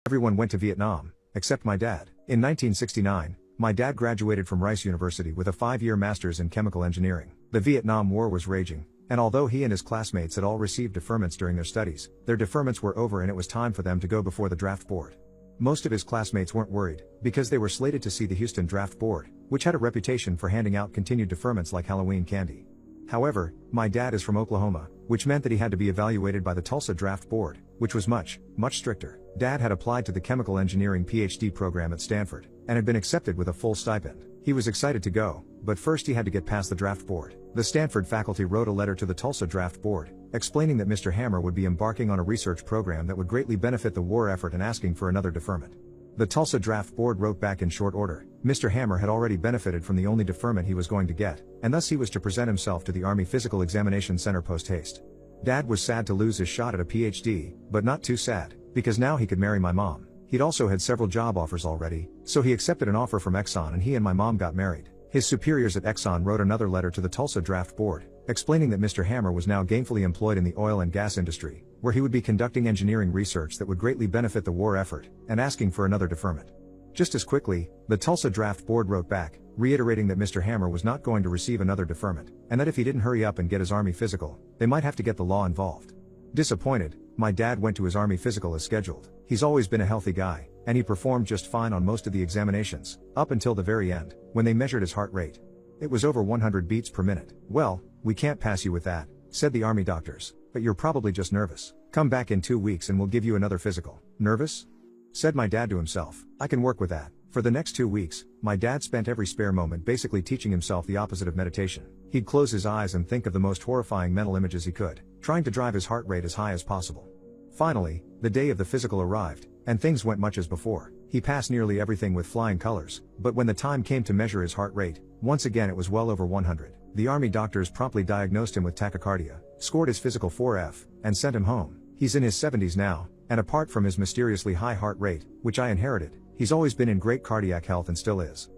Everyone went to Vietnam, except my dad. In 1969, my dad graduated from Rice University with a 5-year master's in chemical engineering. The Vietnam War was raging, and although he and his classmates had all received deferments during their studies, their deferments were over and it was time for them to go before the draft board. Most of his classmates weren't worried, because they were slated to see the Houston Draft Board, which had a reputation for handing out continued deferments like Halloween candy. However, my dad is from Oklahoma, which meant that he had to be evaluated by the Tulsa Draft Board, which was much stricter. Dad had applied to the chemical engineering PhD program at Stanford, and had been accepted with a full stipend. He was excited to go, but first he had to get past the draft board. The Stanford faculty wrote a letter to the Tulsa Draft Board, explaining that Mr. Hammer would be embarking on a research program that would greatly benefit the war effort and asking for another deferment. The Tulsa Draft Board wrote back in short order. Mr. Hammer had already benefited from the only deferment he was going to get, and thus he was to present himself to the Army Physical Examination Center post haste. Dad was sad to lose his shot at a PhD, but not too sad, because now he could marry my mom. He'd also had several job offers already, so he accepted an offer from Exxon and he and my mom got married. His superiors at Exxon wrote another letter to the Tulsa Draft Board, explaining that Mr. Hammer was now gainfully employed in the oil and gas industry, where he would be conducting engineering research that would greatly benefit the war effort, and asking for another deferment. Just as quickly, the Tulsa Draft Board wrote back, reiterating that Mr. Hammer was not going to receive another deferment, and that if he didn't hurry up and get his Army physical, they might have to get the law involved. Disappointed, my dad went to his Army physical as scheduled. He's always been a healthy guy, and he performed just fine on most of the examinations, up until the very end, when they measured his heart rate. It was over 100 beats per minute. "Well, we can't pass you with that," said the Army doctors, "but you're probably just nervous. Come back in 2 weeks and we'll give you another physical." "Nervous?" said my dad to himself. "I can work with that." For the next 2 weeks, my dad spent every spare moment basically teaching himself the opposite of meditation. He'd close his eyes and think of the most horrifying mental images he could, trying to drive his heart rate as high as possible. Finally, the day of the physical arrived, and things went much as before. He passed nearly everything with flying colors, but when the time came to measure his heart rate, once again it was well over 100. The Army doctors promptly diagnosed him with tachycardia, scored his physical 4F, and sent him home. He's in his 70s now, and apart from his mysteriously high heart rate, which I inherited, he's always been in great cardiac health and still is.